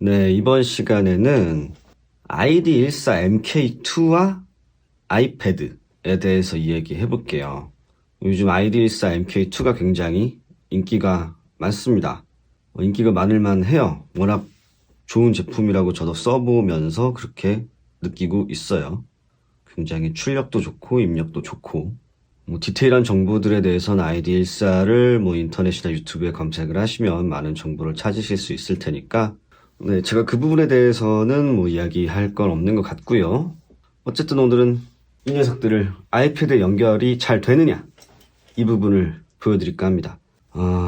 네, 이번 시간에는 ID14MK2와 아이패드에 대해서 이야기해 볼게요. 요즘 ID14MK2가 굉장히 인기가 많습니다. 인기가 많을만 해요. 워낙 좋은 제품이라고 저도 써보면서 그렇게 느끼고 있어요. 굉장히 출력도 좋고 입력도 좋고 디테일한 정보들에 대해서는 ID14를 인터넷이나 유튜브에 검색을 하시면 많은 정보를 찾으실 수 있을 테니까 네, 제가 그 부분에 대해서는 이야기할 건 없는 것 같고요. 어쨌든 오늘은 이 녀석들을 아이패드에 연결이 잘 되느냐 이 부분을 보여드릴까 합니다.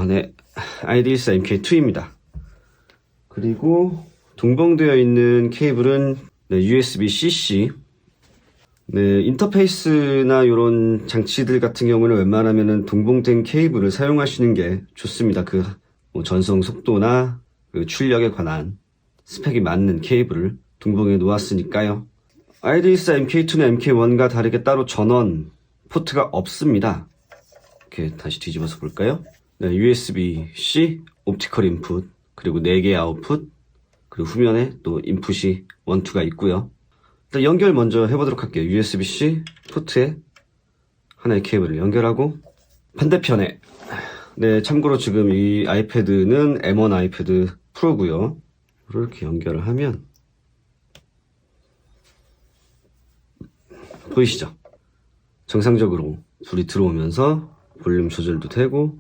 네, ID14 MK2입니다. 그리고 동봉되어 있는 케이블은 USB-CC. 네, 인터페이스나 이런 장치들 같은 경우는 웬만하면 동봉된 케이블을 사용하시는 게 좋습니다. 전송 속도나 출력에 관한 스펙이 맞는 케이블을 동봉해 놓았으니까요. ID14 MK2는 MK1과 다르게 따로 전원 포트가 없습니다. 이렇게 다시 뒤집어서 볼까요? 네, USB-C, 옵티컬 인풋, 그리고 4개의 아웃풋, 그리고 후면에 또 인풋이 1, 2가 있고요. 일단 연결 먼저 해보도록 할게요. USB-C 포트에 하나의 케이블을 연결하고 반대편에 네, 참고로 지금 이 아이패드는 M1 아이패드 프로고요. 이렇게 연결을 하면 보이시죠? 정상적으로 불이 들어오면서 볼륨 조절도 되고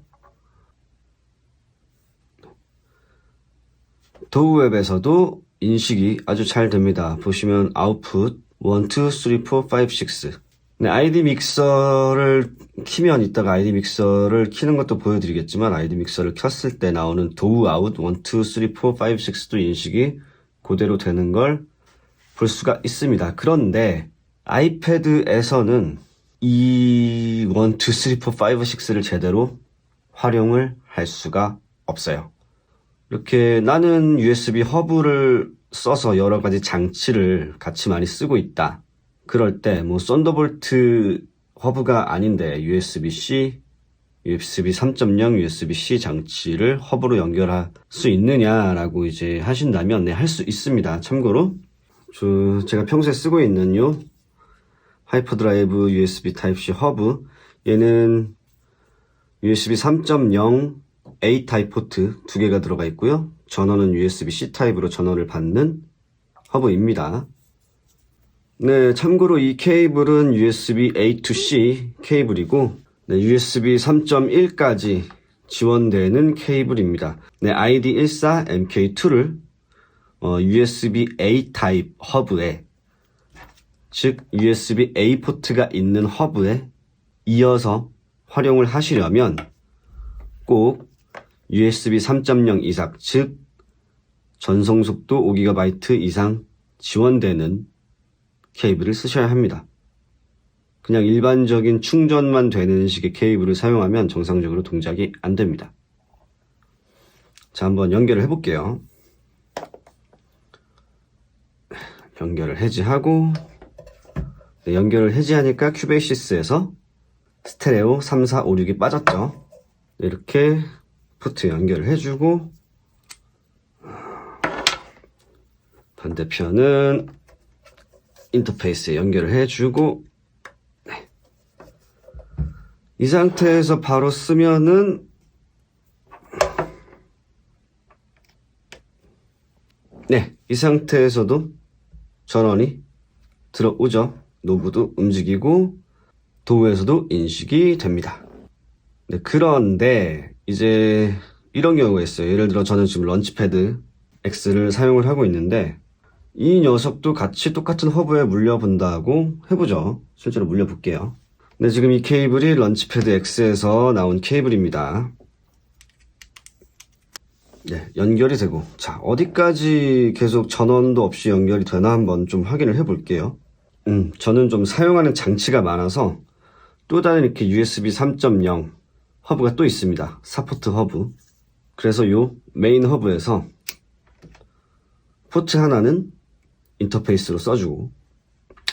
도우웹에서도 인식이 아주 잘 됩니다. 보시면 아웃풋 1, 2, 3, 4, 5, 6 네, 아이디 믹서를 키면 이따가 아이디 믹서를 키는 것도 보여드리겠지만 아이디 믹서를 켰을 때 나오는 도우 아웃 1, 2, 3, 4, 5, 6도 인식이 그대로 되는 걸 볼 수가 있습니다. 그런데 아이패드에서는 이 1, 2, 3, 4, 5, 6를 제대로 활용을 할 수가 없어요. 이렇게 나는 USB 허브를 써서 여러 가지 장치를 같이 많이 쓰고 있다. 그럴 때 썬더볼트 허브가 아닌데 USB-C, USB 3.0, USB-C 장치를 허브로 연결할 수 있느냐라고 이제 하신다면 네, 할 수 있습니다. 참고로 제가 평소에 쓰고 있는 요 하이퍼드라이브 USB 타입C 허브 얘는 USB 3.0 A 타입 포트 2개가 들어가 있고요. 전원은 USB-C 타입으로 전원을 받는 허브입니다. 네, 참고로 이 케이블은 USB A to C 케이블이고 네, USB 3.1까지 지원되는 케이블입니다. 네, ID14 MK2를 USB A 타입 허브에 즉 USB A 포트가 있는 허브에 이어서 활용을 하시려면 꼭 USB 3.0 이상 즉 전송속도 5GB 이상 지원되는 케이블을 쓰셔야 합니다. 그냥 일반적인 충전만 되는 식의 케이블을 사용하면 정상적으로 동작이 안 됩니다. 자, 한번 연결을 해볼게요. 연결을 해지하고 네, 연결을 해지하니까 큐베이시스에서 스테레오 3, 4, 5, 6이 빠졌죠. 이렇게 포트 연결을 해주고 반대편은 인터페이스에 연결을 해주고 네. 이 상태에서 바로 쓰면은 네, 이 상태에서도 전원이 들어오죠. 노브도 움직이고 도구에서도 인식이 됩니다. 네, 그런데 이제 이런 경우가 있어요. 예를 들어 저는 지금 런치패드 X를 사용을 하고 있는데 이 녀석도 같이 똑같은 허브에 물려본다고 해보죠. 실제로 물려볼게요. 네, 지금 이 케이블이 런치패드 X에서 나온 케이블입니다. 네, 연결이 되고 자, 어디까지 계속 전원도 없이 연결이 되나 한번 좀 확인을 해볼게요. 저는 좀 사용하는 장치가 많아서 또 다른 이렇게 USB 3.0 허브가 또 있습니다. 사포트 허브. 그래서 요 메인 허브에서 포트 하나는 인터페이스로 써주고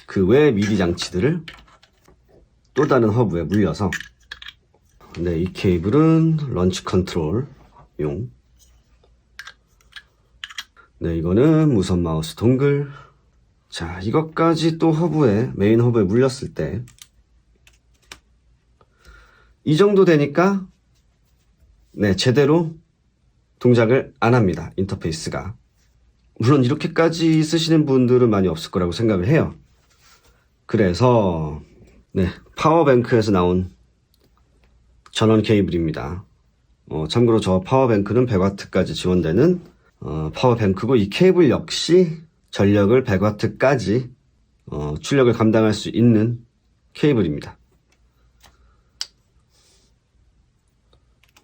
그 외 미디 장치들을 또 다른 허브에 물려서 네, 이 케이블은 런치 컨트롤용 네, 이거는 무선 마우스 동글. 자, 이것까지 또 메인 허브에 물렸을 때 이 정도 되니까 네, 제대로 동작을 안 합니다. 인터페이스가. 물론 이렇게까지 쓰시는 분들은 많이 없을 거라고 생각을 해요. 그래서 네, 파워뱅크에서 나온 전원 케이블입니다. 참고로 저 파워뱅크는 100W까지 지원되는 파워뱅크고, 이 케이블 역시 전력을 100W까지 출력을 감당할 수 있는 케이블입니다.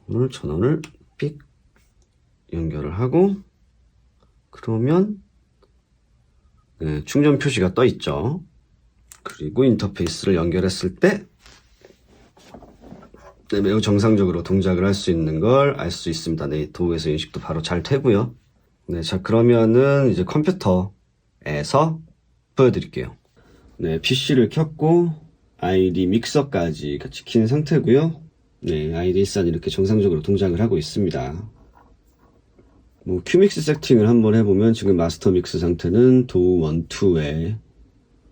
오늘 전원을 삑 연결을 하고, 그러면 네, 충전 표시가 떠 있죠. 그리고 인터페이스를 연결했을 때 네, 매우 정상적으로 동작을 할 수 있는 걸 알 수 있습니다. 네, 도구에서 인식도 바로 잘 되고요. 네, 자, 그러면은 이제 컴퓨터에서 보여드릴게요. 네, PC를 켰고 ID 믹서까지 같이 킨 상태고요. 네, ID 일산 이렇게 정상적으로 동작을 하고 있습니다. 뭐 큐믹스 세팅을 한번 해보면 지금 마스터 믹스 상태는 도우 1, 2에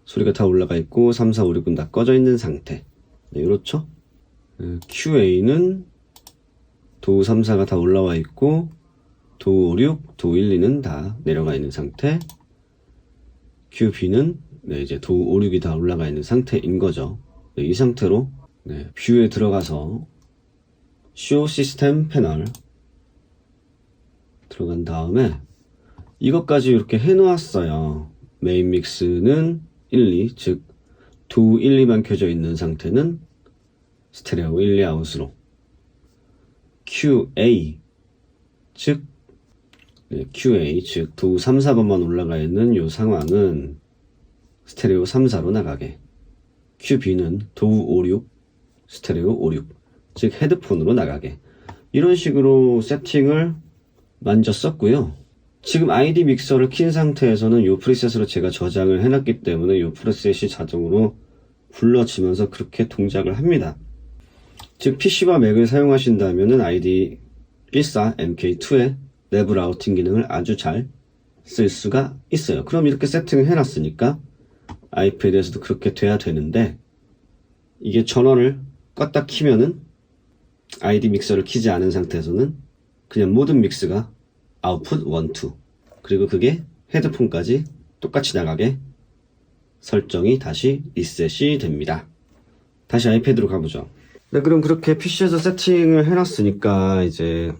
소리가 다 올라가 있고 3, 4, 5, 6은 다 꺼져 있는 상태. 네, 이렇죠? QA는 도우 3, 4가 다 올라와 있고 도우 5, 6, 도우 1, 2는 다 내려가 있는 상태. QB는 네, 이제 도우 5, 6이 다 올라가 있는 상태인 거죠. 네, 이 상태로 네, 뷰에 들어가서 쇼 시스템 패널 들어간 다음에 이것까지 이렇게 해놓았어요. 메인 믹스는 1, 2, 즉 도우 1, 2만 켜져 있는 상태는 스테레오 1, 2 아웃으로, QA 즉 QA 즉 도우 3, 4번만 올라가 있는 이 상황은 스테레오 3, 4로 나가게, QB는 도우 5, 6 스테레오 5, 6 즉 헤드폰으로 나가게, 이런 식으로 세팅을 만졌었고요. 지금 ID 믹서를 킨 상태에서는 이 프리셋으로 제가 저장을 해놨기 때문에 이 프리셋이 자동으로 불러지면서 그렇게 동작을 합니다. 즉 PC와 맥을 사용하신다면 ID 14 MK2의 내부 라우팅 기능을 아주 잘 쓸 수가 있어요. 그럼 이렇게 세팅을 해놨으니까 아이패드에서도 그렇게 돼야 되는데, 이게 전원을 껐다 키면은 ID 믹서를 키지 않은 상태에서는 그냥 모든 믹스가 아웃풋 1, 2, 그리고 그게 헤드폰까지 똑같이 나가게 설정이 다시 리셋이 됩니다. 다시 아이패드로 가보죠. 네, 그럼 그렇게 PC에서 세팅을 해놨으니까 이제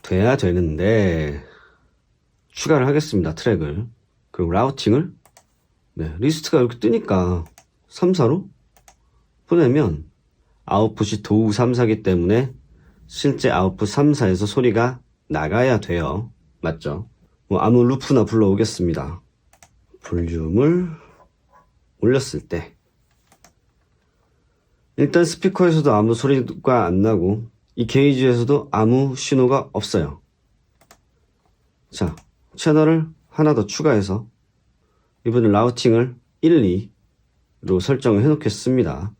돼야 되는데 추가를 하겠습니다. 트랙을. 그리고 라우팅을 네, 리스트가 이렇게 뜨니까 3, 4로 보내면 아웃풋이 도우 3, 4이기 때문에 실제 아웃풋 3, 4에서 소리가 나가야 돼요. 맞죠? 뭐 아무 루프나 불러오겠습니다. 볼륨을 올렸을 때 일단 스피커에서도 아무 소리가 안 나고 이 게이지에서도 아무 신호가 없어요. 자, 채널을 하나 더 추가해서 이번엔 라우팅을 1, 2로 설정을 해 놓겠습니다.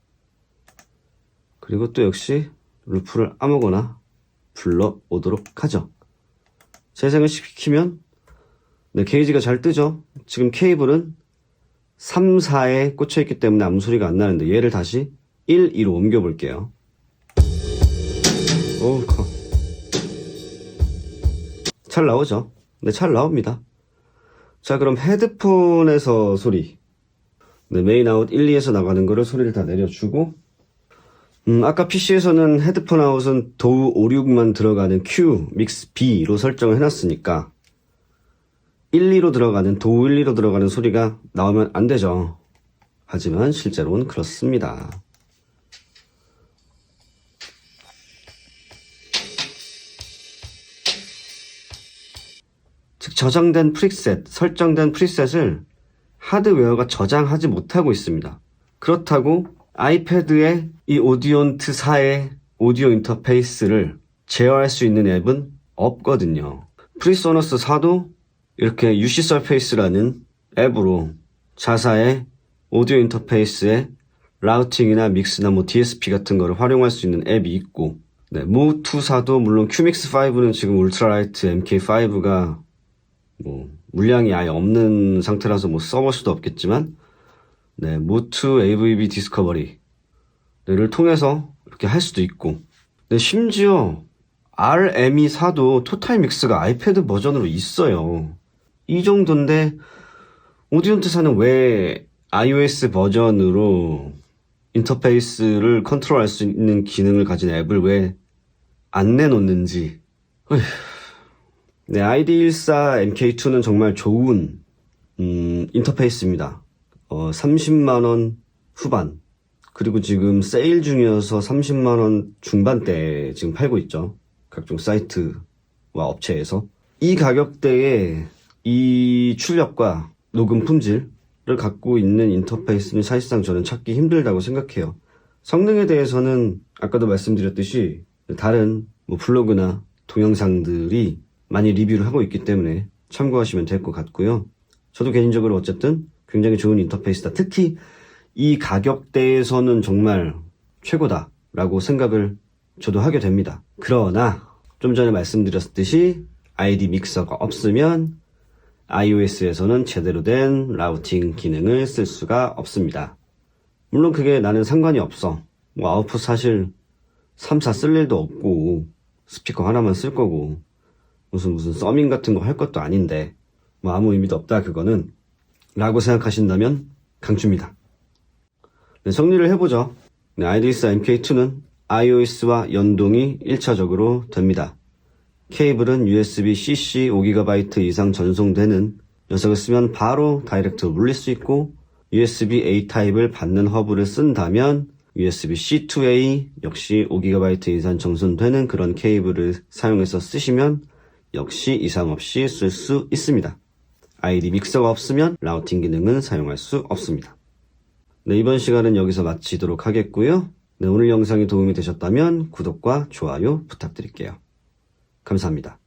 그리고 또 역시 루프를 아무거나 불러오도록 하죠. 재생을 시키면 네, 게이지가 잘 뜨죠. 지금 케이블은 3, 4에 꽂혀 있기 때문에 아무 소리가 안 나는데 얘를 다시 1, 2로 옮겨 볼게요. 오, 잘 나오죠? 네, 잘 나옵니다. 자, 그럼 헤드폰에서 소리. 네, 메인 아웃 1, 2에서 나가는 거를 소리를 다 내려주고, 아까 PC에서는 헤드폰 아웃은 도우 5, 6만 들어가는 Q, 믹스 B로 설정을 해놨으니까 1, 2로 들어가는 도우 1, 2로 들어가는 소리가 나오면 안 되죠. 하지만 실제로는 그렇습니다. 즉 저장된 프리셋, 설정된 프리셋을 하드웨어가 저장하지 못하고 있습니다. 그렇다고 아이패드에 이 오디온트 4의 오디오 인터페이스를 제어할 수 있는 앱은 없거든요. 프리소너스 4도 이렇게 UC 서페이스라는 앱으로 자사의 오디오 인터페이스에 라우팅이나 믹스나 뭐 DSP 같은 거를 활용할 수 있는 앱이 있고, 네, 모2 4도 물론 큐믹스 5는 지금 울트라라이트 MK5가 뭐 물량이 아예 없는 상태라서 뭐 써볼 수도 없겠지만, 네, 모트 AVB 디스커버리를 통해서 이렇게 할 수도 있고, 네, 심지어 RME4도 토탈 믹스가 아이패드 버전으로 있어요. 이 정도인데 오디온트사는 왜 iOS 버전으로 인터페이스를 컨트롤할 수 있는 기능을 가진 앱을 왜 안 내놓는지. 어휴. 네, ID14 MK2는 정말 좋은 인터페이스입니다. 30만원 후반, 그리고 지금 세일 중이어서 30만원 중반대에 지금 팔고 있죠. 각종 사이트와 업체에서. 이 가격대에 이 출력과 녹음 품질을 갖고 있는 인터페이스는 사실상 저는 찾기 힘들다고 생각해요. 성능에 대해서는 아까도 말씀드렸듯이 다른 뭐 블로그나 동영상들이 많이 리뷰를 하고 있기 때문에 참고하시면 될 것 같고요. 저도 개인적으로 어쨌든 굉장히 좋은 인터페이스다. 특히 이 가격대에서는 정말 최고다라고 생각을 저도 하게 됩니다. 그러나 좀 전에 말씀드렸듯이 ID 믹서가 없으면 iOS에서는 제대로 된 라우팅 기능을 쓸 수가 없습니다. 물론 그게 나는 상관이 없어. 뭐 아웃풋 사실 3, 4 쓸 일도 없고 스피커 하나만 쓸 거고 무슨 서밍 같은 거 할 것도 아닌데 뭐 아무 의미도 없다 그거는 라고 생각하신다면 강추입니다. 네, 정리를 해보죠. 네, ID4 MK2는 iOS와 연동이 1차적으로 됩니다. 케이블은 USB-CC 5GB 이상 전송되는 녀석을 쓰면 바로 다이렉트로 물릴 수 있고, USB-A 타입을 받는 허브를 쓴다면 USB-C2A 역시 5GB 이상 전송되는 그런 케이블을 사용해서 쓰시면 역시 이상 없이 쓸 수 있습니다. ID 믹서가 없으면 라우팅 기능은 사용할 수 없습니다. 네, 이번 시간은 여기서 마치도록 하겠고요. 네, 오늘 영상이 도움이 되셨다면 구독과 좋아요 부탁드릴게요. 감사합니다.